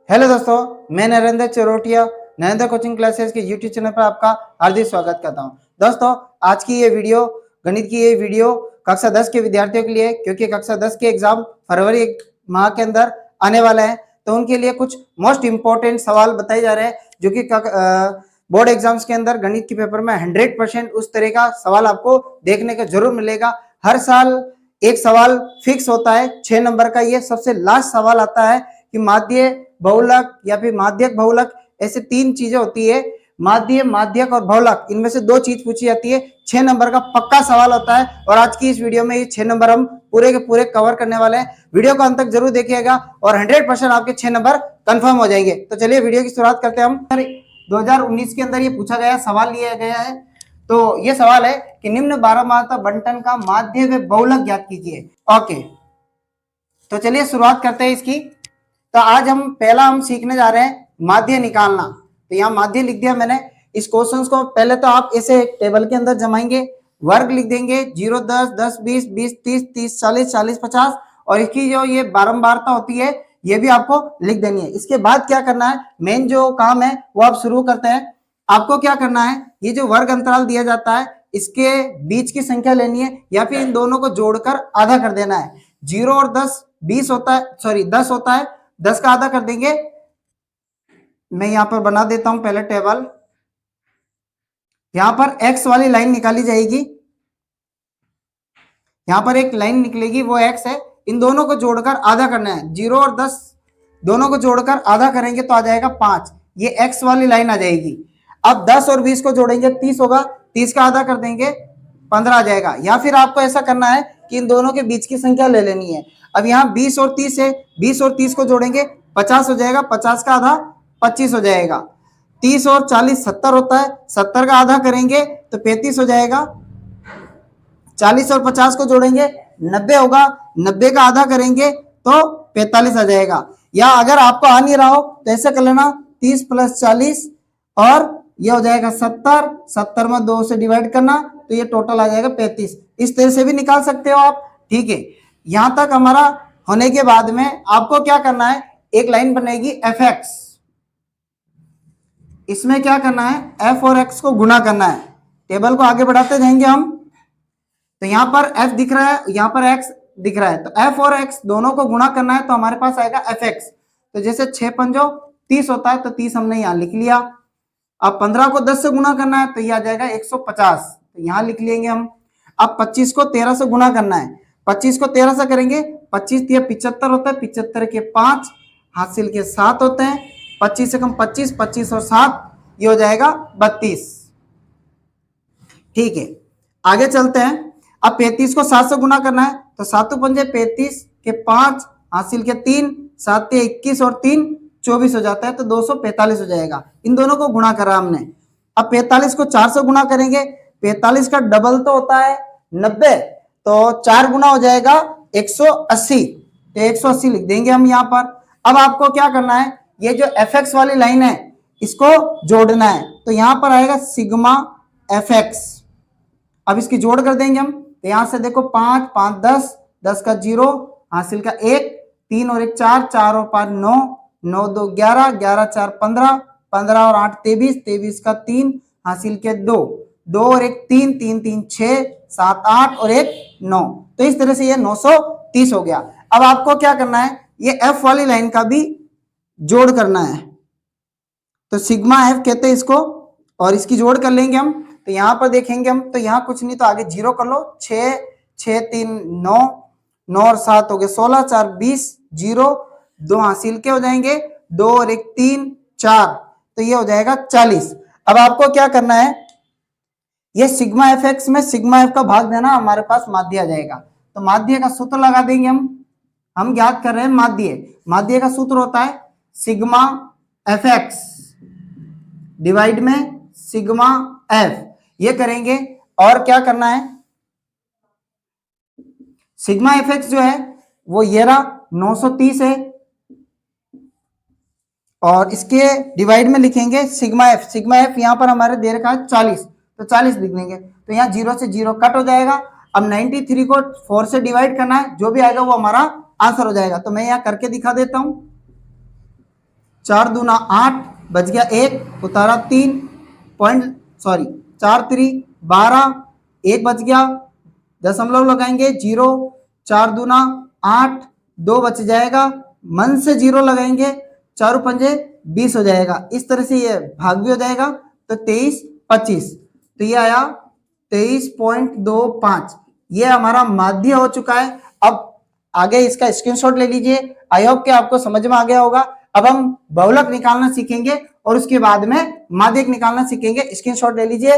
Hello दोस्तों, मैं Narendra चरोटिया Narendra coaching classes के यूट्यूब चैनल पर आपका हार्दिक स्वागत करता हूं। दोस्तों, आज की ये वीडियो गणित की ये वीडियो कक्षा 10 के विद्यार्थियों के लिए, क्योंकि कक्षा 10 के एग्जाम फरवरी माह के अंदर आने वाला है, तो उनके लिए कुछ मोस्ट इंपॉर्टेंट सवाल बताए जा रहे हैं जो कि बोर्ड एग्जाम्स के अंदर गणित के पेपर में 100% उस तरह का सवाल आपको देखने को जरूर मिलेगा। हर साल एक सवाल फिक्स होता है 6 नंबर का। ये सबसे लास्ट सवाल आता है कि माध्य बहुलक या फिर माध्यक बहुलक, ऐसे तीन चीजें होती है, माध्य माध्यक और बहुलक, इनमें से दो चीज पूछी जाती है। 6 नंबर का पक्का सवाल होता है और आज की इस वीडियो में ये 6 नंबर हम पूरे के पूरे कवर करने वाले हैं। वीडियो को अंत तक जरूर देखिएगा और 100% आपके 6 नंबर कंफर्म हो जाएंगे। तो चलिए वीडियो की शुरुआत करते हैं हम। 2019 के अंदर ये पूछा गया सवाल लिया गया है। तो ये सवाल है कि निम्न 12 मात्रा बंटन का माध्य व बहुलक ज्ञात कीजिए। ओके, तो चलिए शुरुआत करते हैं इसकी। तो आज हम सीखने जा रहे हैं माध्य निकालना। तो यहाँ माध्य लिख दिया मैंने। इस क्वेश्चन को पहले तो आप ऐसे टेबल के अंदर जमाएंगे, वर्ग लिख देंगे 0 10 10 20 20 30 30 40 40 50 और इसकी जो ये बारंबारता होती है ये भी आपको लिख देनी है। इसके बाद क्या करना है, मेन जो काम है वो आप शुरू करते हैं। आपको क्या करना है, ये जो वर्ग अंतराल दिया जाता है इसके बीच की संख्या लेनी है या फिर इन दोनों को जोड़कर आधा कर देना है। 0 और 10 20 होता है, सॉरी 10 होता है, 10 का आधा कर देंगे। मैं यहां पर बना देता हूं पहले टेबल। यहां पर x वाली लाइन निकाली जाएगी, यहां पर एक लाइन निकलेगी वो x है। इन दोनों को जोड़कर आधा करना है। 0 और 10 दोनों को जोड़कर आधा करेंगे तो आ जाएगा 5, ये x वाली लाइन आ जाएगी। अब 10 और 20 को जोड़ेंगे 30 होगा, 30 का आधा कर देंगे 15 आ जाएगा। या फिर आपको ऐसा करना है कि इन दोनों के बीच की संख्या ले लेनी है। अब यहाँ 20 और 30 है, 20 और 30 को जोड़ेंगे 50 हो जाएगा, 50 का आधा 25 हो जाएगा। 30 और 40 70 होता है, 70 का आधा करेंगे तो 35 हो जाएगा। 40 और 50 को जोड़ेंगे 90 होगा, 90 का आधा करेंगे तो 45 आ जाएगा। या अगर आपको आ नहीं रहा हो तो ऐसा कर लेना 30 + 40 और ये हो जाएगा 70, 70 में 2 से डिवाइड करना तो ये टोटल आ जाएगा 35। इस तरह से भी निकाल सकते हो आप, ठीक है। यहां तक हमारा होने के बाद में आपको क्या करना है, एक लाइन बनेगी fx, इसमें क्या करना है, f और x को गुना करना है। टेबल को आगे बढ़ाते जाएंगे हम। तो यहां पर f दिख रहा है, यहां पर x दिख रहा है, तो f और x दोनों को गुना करना है तो हमारे पास आएगा fx। तो जैसे 6 पंजो 30 होता है तो 30 हमने यहां लिख लिया। अब 15 को 10 से गुना करना है तो ये आ जाएगा 150, तो यहां लिख लेंगे हम। अब 25 को 13 से गुना करना है, 25 को 13 से करेंगे, 25 दिया 75 होता है, 75 के 5 हासिल के 7 होते हैं, 25 से कम 25, 25 और 7 ये हो जाएगा 32, ठीक है। आगे चलते हैं। अब 35 को 7 से गुना करना है तो 7 पंजे 35 के 5 हासिल के 3, 7 के 21 और 3 24 हो जाता है, तो 245 हो जाएगा। इन दोनों को गुणा करा हमने। अब 45 को 4 से गुना करेंगे, 45 का डबल तो होता है 90, तो 4 गुना हो जाएगा 180, तो 180 लिख देंगे हम यहाँ पर। अब आपको क्या करना है, ये जो fx वाली लाइन है इसको जोड़ना है, तो यहाँ पर आएगा सिग्मा fx। अब इसकी जोड़ कर देंगे हम, तो यहां से देखो 5 5 10, 10 का 0 हासिल का 1, 3 और 1 4, 4 और 5 9, 9 2 11, 11 4 15, 15 और 8 23, 23 का 3 हासिल के 2, 2 और 1 3, 3 3 6, 7 8 और 1 9। तो इस तरह से ये 930 हो गया। अब आपको क्या करना है, ये f वाली लाइन का भी जोड़ करना है, तो सिग्मा f कहते हैं इसको, और इसकी जोड़ कर लेंगे हम। तो यहां पर देखेंगे हम, तो यहां कुछ नहीं तो आगे 0 कर लो, 6 6 3 9, 9 और 7 हो गए 16, 4 20, 0 2 हासिल के हो जाएंगे, 2 और 1 3 4, तो ये हो जाएगा 40। अब आपको क्या करना है, ये सिग्मा fx में सिग्मा f का भाग देना, हमारे पास माध्य आ जाएगा। तो माध्य का सूत्र लगा देंगे हम ज्ञात कर रहे हैं माध्य का सूत्र होता है सिग्मा fx डिवाइड में सिग्मा f, ये करेंगे। और क्या करना है, सिग्मा fx जो है वो ये रहा 930 है, और इसके डिवाइड में लिखेंगे सिग्मा f यहां पर हमारे दे रखा है 40, तो 40 लिख देंगे। तो यहाँ 0 से 0 कट हो जाएगा। अब 93 को 4 से डिवाइड करना है, जो भी आएगा वो हमारा आंसर हो जाएगा। तो मैं यहाँ करके दिखा देता हूं। 4 दूना 8, बच गया 1, उतारा 3 पॉइंट, सॉरी 4 3 12, 1 बच गया, दशमलव लगाएंगे 0, 4 दूना 8, 2 बच जाएगा, मन से 0 लगाएंगे, 4 पंजे 20 हो जाएगा। इस तरह से ये भाग भी हो जाएगा, तो 23 25, तो ये आया 23.25। ये हमारा माध्य हो चुका है। अब आगे इसका स्क्रीनशॉट ले लीजिए। आई होप कि आपको समझ में आ गया होगा। अब हम बहुलक निकालना सीखेंगे और उसके बाद में माध्यक निकालना सीखेंगे। स्क्रीनशॉट ले लीजिए।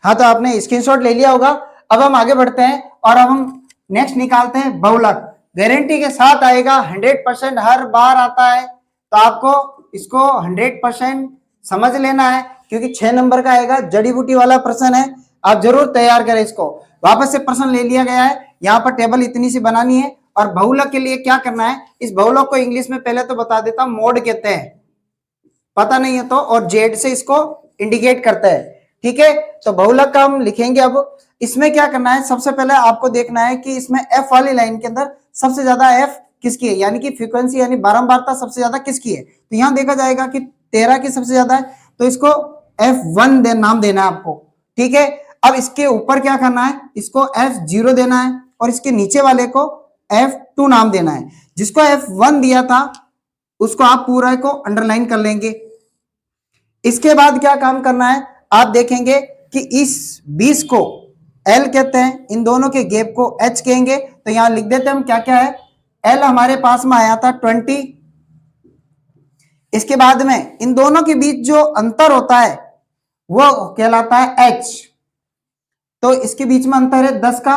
हाँ, तो आपने स्क्रीनशॉट ले लिया होगा। अब हम आगे बढ़ते हैं और अब हम नेक्स्ट निकालते हैं बहुलक। गारंटी के साथ आएगा, 100% हर बार आता है, तो आपको इसको 100% समझ लेना है, क्योंकि 6 नंबर का आएगा, जड़ी बूटी वाला प्रश्न है। आप जरूर तैयार करें इसको। वापस से प्रश्न ले लिया गया है, यहाँ पर टेबल इतनी सी बनानी है। और बहुलक के लिए क्या करना है, इस बहुलक को इंग्लिश में पहले तो बता देता हूं, मोड कहते हैं, पता नहीं है तो, और जेड से इसको इंडिकेट करता है। ठीक है, तो बहुलक का हम लिखेंगे। अब इसमें क्या करना है, सबसे पहले आपको देखना है कि इसमें एफ वाली लाइन के अंदर सबसे ज्यादा एफ किसकी है, यानी कि फ्रीक्वेंसी यानी बारंबारता सबसे ज्यादा किसकी है। तो यहां देखा जाएगा कि 13 की सबसे ज्यादा है, तो इसको F1 नाम देना है आपको। ठीक है, अब इसके ऊपर क्या करना है, इसको F0 देना है और इसके नीचे वाले को F2 नाम देना है। जिसको F1 दिया था उसको आप पूरा को अंडरलाइन कर लेंगे। इसके बाद क्या काम करना है, आप देखेंगे कि इस 20 को L कहते हैं, इन दोनों के गैप को H कहेंगे। तो यहां लिख देते हैं हम क्या क्या है। L हमारे पास में आया था 20। इसके बाद में इन दोनों के बीच जो अंतर होता है वो कहलाता है H। तो इसके बीच में अंतर है 10 का,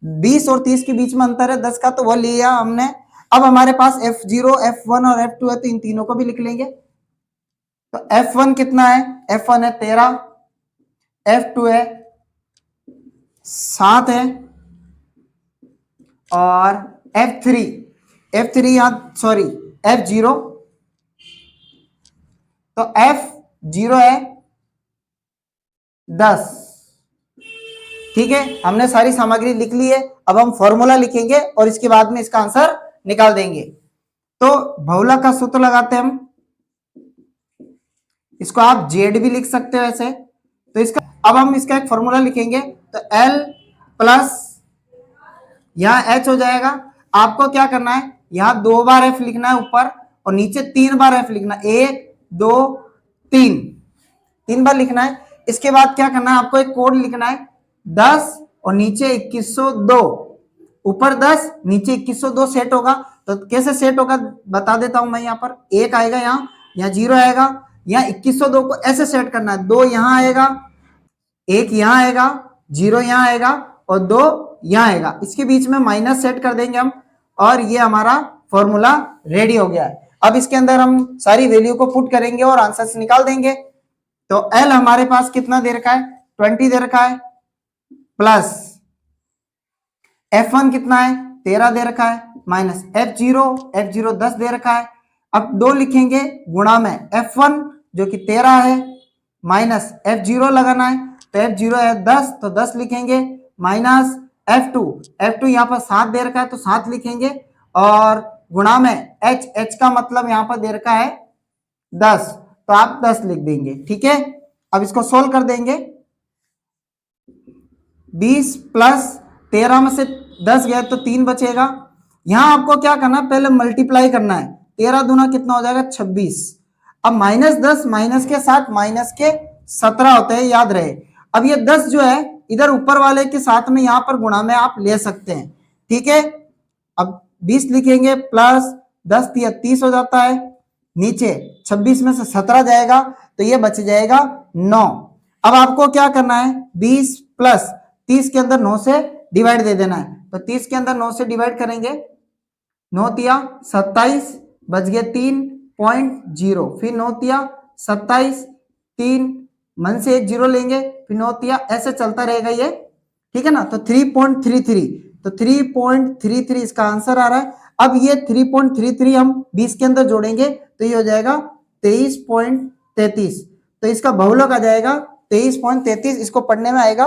20 और 30 के बीच में अंतर है 10 का, तो वो लिया हमने। अब हमारे पास F0, F1 और F2 है, तो इन तीनों को भी लिख लेंगे। तो F1 कितना है, F1 है 13, F2 है 7 है, और F3 यहां सॉरी F0, तो F0 है 10। ठीक है, हमने सारी सामग्री लिख ली है। अब हम फॉर्मूला लिखेंगे और इसके बाद में इसका आंसर निकाल देंगे। तो बहुलक का सूत्र लगाते हैं हम, इसको आप जेड भी लिख सकते हो ऐसे। तो इसका अब हम इसका एक फॉर्मूला लिखेंगे, तो L प्लस यहां H हो जाएगा। आपको क्या करना है, यहां 2 बार F लिखना है ऊपर, और नीचे 3 बार F लिखना है, 1 2 3 बार लिखना है। इसके बाद क्या करना है, आपको एक कोड लिखना है, 10 और नीचे 2102, ऊपर 10 नीचे 2102 सेट होगा। तो कैसे सेट होगा बता देता हूं मैं। यहाँ पर 1 आएगा, यहाँ 0 आएगा, यहाँ 2102 को ऐसे सेट करना है, 2 यहाँ आएगा, 1 यहाँ आएगा, 0 यहाँ आएगा और 2 यहाँ आएगा। इसके बीच में माइनस सेट कर देंगे हम, और ये हमारा फॉर्मूला रेडी हो गया है। अब इसके अंदर हम सारी वैल्यू को पुट करेंगे और आंसर से निकाल देंगे। तो L हमारे पास कितना दे रखा है, 20 दे रखा है, प्लस F1 कितना है, 13 दे रखा है, माइनस F0 10 दे रखा है। अब 2 लिखेंगे गुणा में F1 जो कि 13 है, माइनस F0 लगाना है, तो F0 है 10, तो 10 लिखेंगे, माइनस F2 यहाँ पर 7 दे रखा है, तो 7 लिखेंगे, और गुणा में H का मतलब यहाँ पर दे रखा है 10, तो आप 10 लिख देंगे। ठीक है, अब इसको सोल्व कर देंगे। 20 प्लस 13 में से 10 गया तो 3 बचेगा। यहां आपको क्या करना है, पहले मल्टीप्लाई करना है, 13 दूना कितना हो जाएगा 26। अब -10 माइनस के साथ माइनस के 17 होते हैं, याद रहे। अब ये 10 जो है इधर ऊपर वाले के साथ में यहाँ पर गुणा में आप ले सकते हैं। ठीक है, अब 20 लिखेंगे, प्लस 10 30 हो जाता है, नीचे 26 में से 17 जाएगा, तो ये बच जाएगा 9। अब आपको क्या करना है, 20 प्लस 30 के अंदर 9 से डिवाइड दे देना है। तो 30 के अंदर 9 से डिवाइड करेंगे, 9 तिया 27, बच गया 3.0, फिर 9 तिया 27, 3 मन से 1 0 लेंगे, फिर 9 तिया, ऐसे चलता रहेगा ये। ठीक है ना, तो 3.33, तो 3.33 इसका आंसर आ रहा है। अब ये 3.33 हम 20 के अंदर जोड़ेंगे, तो ये हो जाएगा 23.33। तो इसका बहुलक आ जाएगा 23.33, इसको पढ़ने में आएगा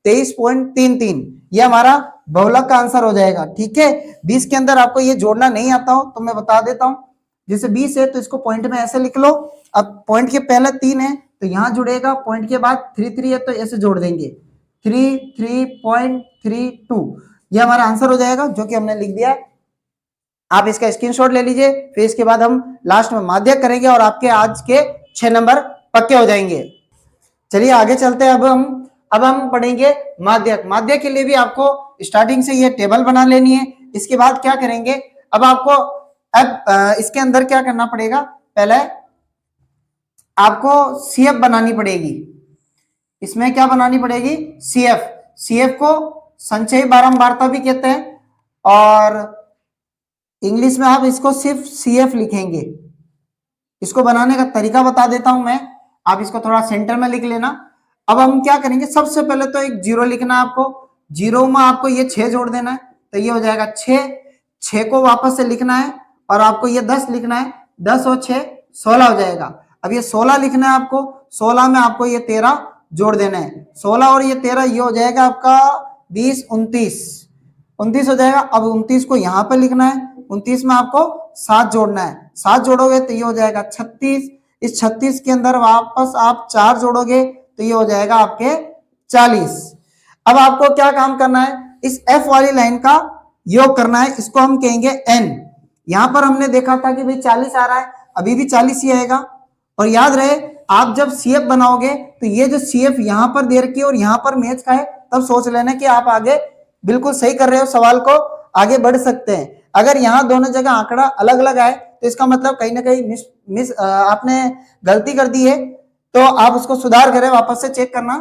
23.33। ये हमारा बहुलक का आंसर हो जाएगा। ठीक है, 20 के अंदर आपको ये जोड़ना नहीं आता हो तो मैं बता देता हूं। जैसे 20 है तो इसको पॉइंट में ऐसे लिख लो। अब पॉइंट के पहले 3 है तो यहां जुड़ेगा, पॉइंट के बाद 3 है तो ऐसे जोड़ देंगे 3.32, ये हमारा आंसर हो जाएगा जो कि हमने लिख दिया है। आप इसका स्क्रीनशॉट ले लीजिए, फिर इसके बाद हम लास्ट में माध्यक करेंगे और आपके आज के 6 नंबर पक्के हो जाएंगे। चलिए आगे चलते हैं। अब हम पढ़ेंगे माध्यक। माध्यक के लिए भी आपको स्टार्टिंग से ये टेबल बना लेनी है। इसके बाद क्या करेंगे, अब आपको इसके अंदर क्या करना पड़ेगा, पहले आपको सीएफ बनानी पड़ेगी। इसमें क्या बनानी पड़ेगी, सीएफ। सीएफ को संचयी बारंबारता भी कहते हैं और इंग्लिश में आप इसको सिर्फ सीएफ लिखेंगे। इसको बनाने का तरीका बता देता हूं मैं, आप इसको थोड़ा सेंटर में लिख लेना। अब हम क्या करेंगे, सबसे पहले तो एक जीरो लिखना है आपको। जीरो में आपको ये 6 जोड़ देना है तो ये हो जाएगा 6 को वापस से लिखना है और आपको ये 10 लिखना है। 10 और 6 16 हो जाएगा। अब ये 16 लिखना है आपको, 16 में आपको ये 13 जोड़ देना है। 16 और ये 13 ये हो जाएगा आपका 20, 29 हो जाएगा। अब 29 को यहाँ पे लिखना है, 29 में आपको 7 जोड़ना है। 7 जोड़ोगे तो ये हो जाएगा 36। इस 36 के अंदर वापस आप 4 जोड़ोगे तो ये हो जाएगा आपके 40। अब आपको क्या काम करना है, इस एफ वाली लाइन का योग करना है, इसको हम कहेंगे एन। यहां पर हमने देखा था कि भाई 40 आ रहा है, अभी भी 40 ही आएगा। और याद रहे आप जब सीएफ बनाओगे तो ये जो सीएफ यहां पर दे रखी है और यहां पर मैच का है, तब सोच लेना कि आप आगे बिल्कुल सही कर रहे हो, सवाल को आगे बढ़ सकते हैं। अगर यहाँ दोनों जगह आंकड़ा अलग अलग आए तो इसका मतलब कहीं ना कहीं आपने गलती कर दी है, तो आप उसको सुधार करें, वापस से चेक करना।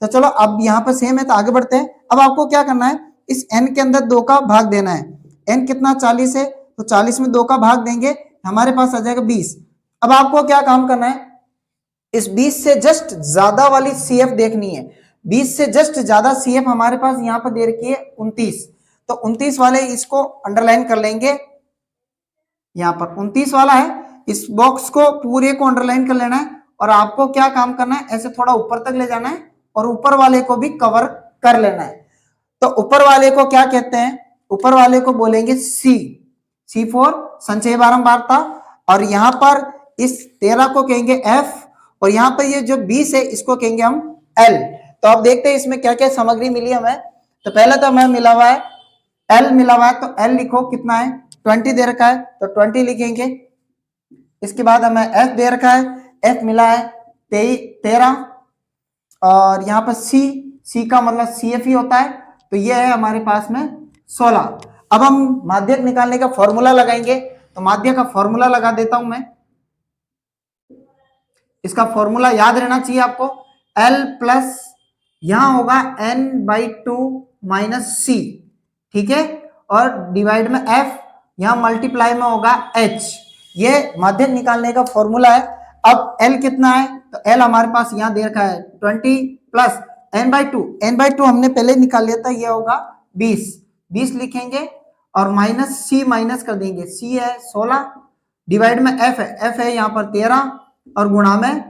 तो चलो अब यहाँ पर सेम है तो आगे बढ़ते हैं। अब आपको क्या करना है, इस n के अंदर 2 का भाग देना है। n कितना 40 है तो 40 में 2 का भाग देंगे, हमारे पास आ जाएगा 20। अब आपको क्या काम करना है, इस 20 से जस्ट ज्यादा वाली सीएफ देखनी है। 20 से जस्ट ज्यादा सीएफ हमारे पास यहाँ पर दे रखी है 29, तो 29 वाले इसको अंडरलाइन कर लेंगे। यहाँ पर 29 वाला है, इस बॉक्स को पूरे को अंडरलाइन कर लेना है और आपको क्या काम करना है, ऐसे थोड़ा ऊपर तक ले जाना है और ऊपर वाले को भी कवर कर लेना है। तो ऊपर वाले को क्या कहते हैं, ऊपर वाले को बोलेंगे सी फॉर संचयी बारंबारता, और यहाँ पर इस 13 को कहेंगे एफ, और यहाँ पर ये जो 20 है इसको कहेंगे हम एल। तो आप देखते हैं इसमें क्या क्या सामग्री मिली हमें। तो पहले तो हमें मिला हुआ है एल, मिला हुआ है तो एल लिखो, कितना है 20 दे रखा है तो 20 लिखेंगे। इसके बाद हमें एफ दे रखा है, एफ मिला है 13, और यहाँ पर सी का मतलब सी एफ ही होता है, तो ये है हमारे पास में 16। अब हम माध्यक निकालने का फॉर्मूला लगाएंगे, तो माध्यक का फॉर्मूला लगा देता हूं मैं। इसका फॉर्मूला याद रहना चाहिए आपको, L प्लस यहां होगा n/2 माइनस सी, ठीक है, और डिवाइड में F, यहां मल्टीप्लाई में होगा H। ये माध्यक निकालने का फॉर्मूला है। अब L कितना है, तो L हमारे पास यहां दे रखा है 20 प्लस n/2 हमने पहले निकाल लिया था, ये होगा 20 लिखेंगे और माइनस सी माइनस कर देंगे, सी है 16, डिवाइड में एफ है यहाँ पर 13 और गुणा में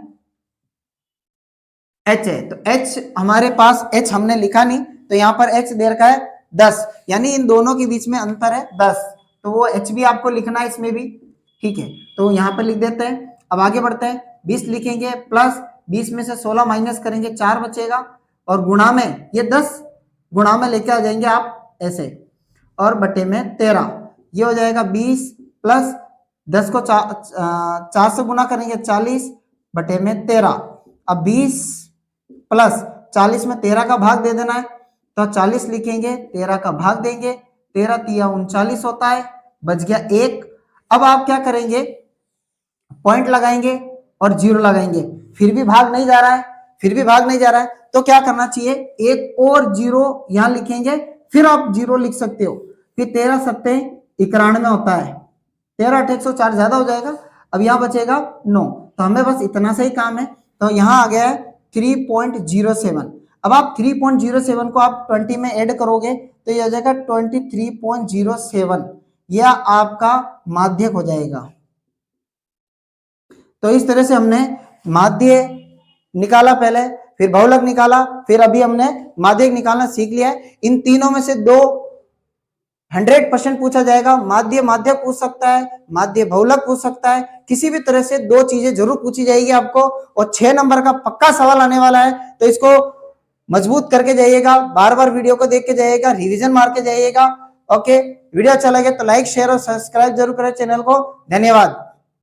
एच है, तो एच हमारे पास एच हमने लिखा नहीं तो यहाँ पर एच दे रखा है 10, यानी इन दोनों के बीच में अंतर है 10, तो वो एच भी आपको लिखना है इसमें भी, ठीक है, तो यहाँ पर लिख देते हैं। अब आगे बढ़ते हैं, 20 लिखेंगे प्लस 20 में से 16 माइनस करेंगे 4 बचेगा, और गुणा में ये 10 गुणा में लेके आ जाएंगे आप ऐसे, और बटे में 13, ये हो जाएगा 20 प्लस 10 को 4 से गुणा करेंगे 40 बटे में 13। अब 20 प्लस 40 में 13 का भाग दे देना है, तो 40 लिखेंगे 13 का भाग देंगे, 13 तिया 39 होता है, बच गया 1। अब आप क्या करेंगे, पॉइंट लगाएंगे और जीरो लगाएंगे, फिर भी भाग नहीं जा रहा है, तो क्या करना चाहिए, एक और जीरो यहां लिखेंगे, फिर आप जीरो लिख सकते हो, फिर 13 सत्ते 91 होता है, 13 8 104 ज्यादा हो जाएगा। अब यहाँ बचेगा 9, तो हमें बस इतना सा ही काम है, तो यहाँ आ गया है 3.07। अब आप 3.07 को आप 20 में ऐड करोगे तो ये हो जाएगा 23.07, यह आपका माध्यक हो जाएगा। तो इस तरह से हमने माध्य निकाला पहले, फिर बहुलक निकाला, फिर अभी हमने माध्यक निकालना सीख लिया है। इन तीनों में से दो 100% पूछा जाएगा। माध्य माध्यक पूछ सकता है, माध्य बहुलक पूछ सकता है, किसी भी तरह से दो चीजें जरूर पूछी जाएगी आपको, और 6 नंबर का पक्का सवाल आने वाला है। तो इसको मजबूत करके जाइएगा, बार बार वीडियो को देख के जाइएगा, रिवीजन मार के जाइएगा। ओके, वीडियो अच्छा लगे तो लाइक शेयर और सब्सक्राइब जरूर करें चैनल को। धन्यवाद।